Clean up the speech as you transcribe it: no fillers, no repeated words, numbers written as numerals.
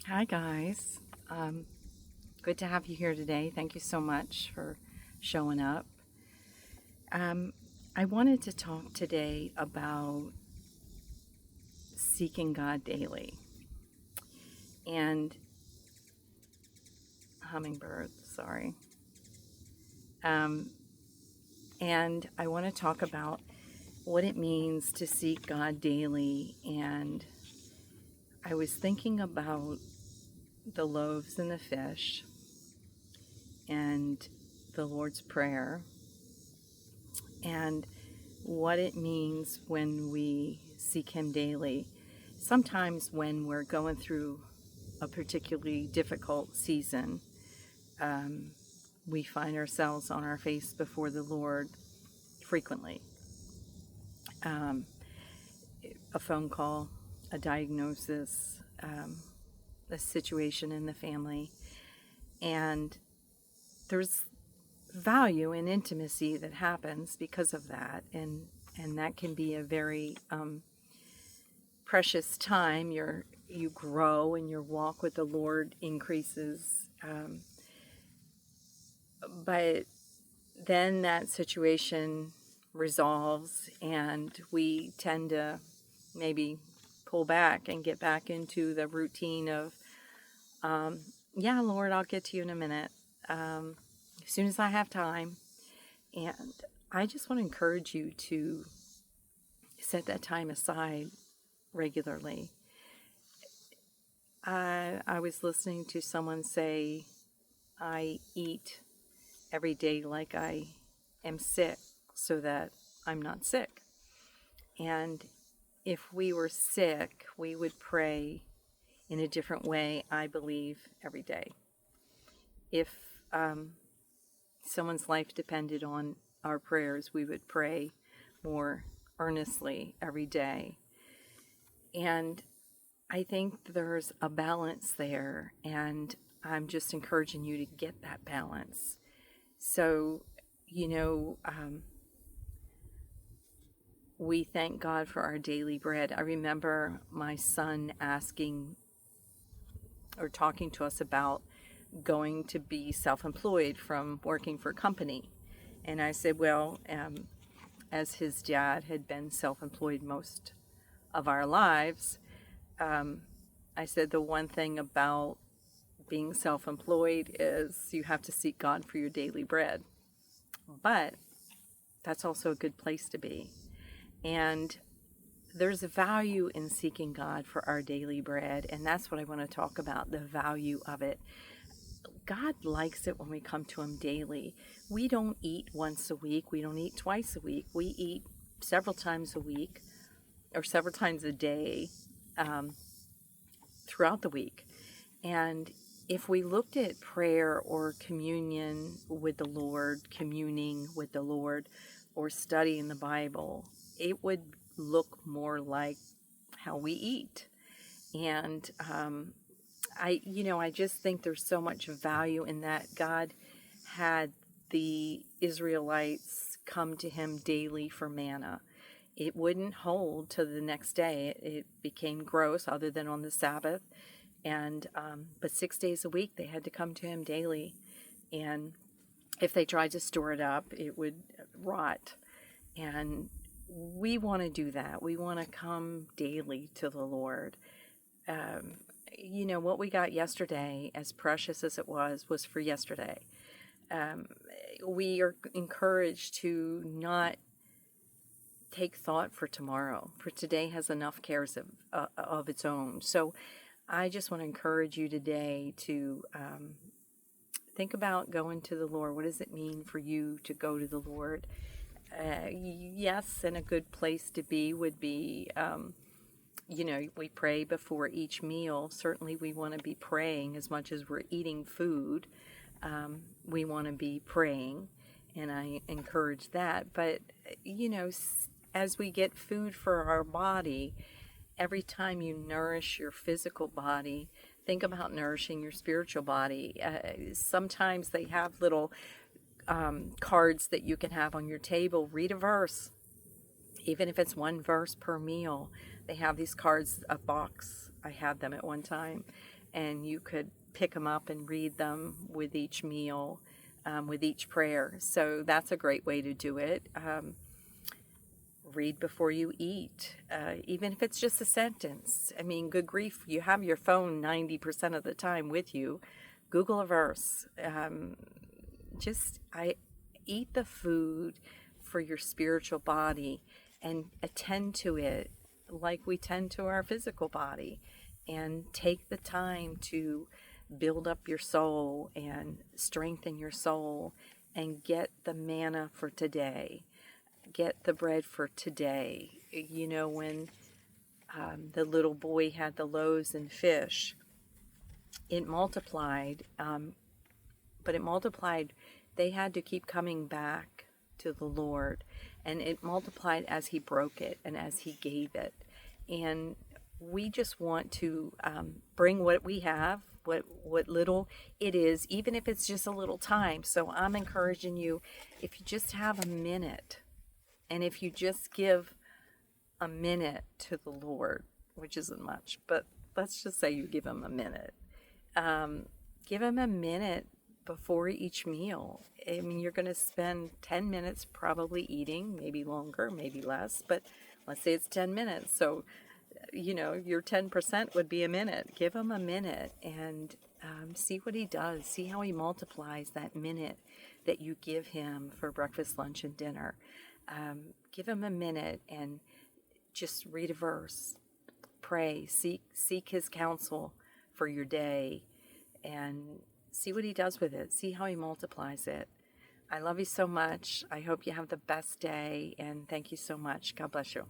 Hi, guys. Um, Good to have you here today. Thank you so much for showing up. Um, I wanted to talk today about seeking God daily and hummingbird, sorry. Um, and I want to talk about what it means to seek God daily. And I was thinking about the loaves and the fish and the Lord's Prayer and what it means when we seek Him daily. Sometimes, when we're going through a particularly difficult season, um, we find ourselves on our face before the Lord frequently. Um, a phone call, a diagnosis, a situation in the family, and there's value in intimacy that happens because of that, and that can be a very precious time. You grow and your walk with the Lord increases, but then that situation resolves, and we tend to maybe pull back and get back into the routine of, yeah, Lord, I'll get to you in a minute, as soon as I have time. And I just want to encourage you to set that time aside regularly. I was listening to someone say, I eat every day like I am sick so that I'm not sick. And if we were sick, we would pray in a different way, I believe, every day. If someone's life depended on our prayers, we would pray more earnestly every day. And I think there's a balance there, and I'm just encouraging you to get that balance. So, you know, we thank God for our daily bread. I remember my son asking or talking to us about going to be self employed from working for a company. And I said, well, as his dad had been self employed most of our lives, I said, the one thing about being self employed is you have to seek God for your daily bread. But that's also a good place to be. And there's a value in seeking God for our daily bread, and that's what I want to talk about, the value of it. God likes it when we come to Him daily. We don't eat once a week, we don't eat twice a week, we eat several times a week or several times a day, throughout the week. And if we looked at prayer or communion with the Lord, communing with the Lord, or studying the Bible, it would look more like how we eat. And I just think there's so much value in that. God had the Israelites come to Him daily for manna. It wouldn't hold till the next day. It became gross, other than on the Sabbath. And but 6 days a week they had to come to Him daily. And if they tried to store it up, it would rot. And we want to do that. We want to come daily to the Lord. What we got yesterday, as precious as it was for yesterday. We are encouraged to not take thought for tomorrow, for today has enough cares of its own. So I just want to encourage you today to think about going to the Lord. What does it mean for you to go to the Lord? Yes, and a good place to be would be, we pray before each meal. Certainly we want to be praying as much as we're eating food. We want to be praying, and I encourage that. But, as we get food for our body, every time you nourish your physical body, think about nourishing your spiritual body. Sometimes they have little cards that you can have on your table. Read a verse, even if it's one verse per meal. They have these cards, a box I had them at one time, and you could pick them up and read them with each meal, with each prayer. So that's a great way to do it. Read before you eat, even if it's just a sentence. I mean, good grief, you have your phone 90% of the time with you. Google a verse. I eat the food for your spiritual body and attend to it like we tend to our physical body, and take the time to build up your soul and strengthen your soul and get the manna for today. Get the bread for today. You know, when the little boy had the loaves and fish, it multiplied, but it multiplied. They had to keep coming back to the Lord, and it multiplied as He broke it and as He gave it. And we just want to bring what we have, what little it is, even if it's just a little time. So I'm encouraging you, if you just have a minute, and if you just give a minute to the Lord, which isn't much, but let's just say you give Him a minute. Give Him a minute before each meal. I mean, you're going to spend 10 minutes probably eating, maybe longer, maybe less, but let's say it's 10 minutes. So, you know, your 10% would be a minute. Give Him a minute and see what He does. See how He multiplies that minute that you give Him for breakfast, lunch, and dinner. Give Him a minute and just read a verse. Pray. Seek His counsel for your day, and see what He does with it. See how He multiplies it. I love you so much. I hope you have the best day, and thank you so much. God bless you.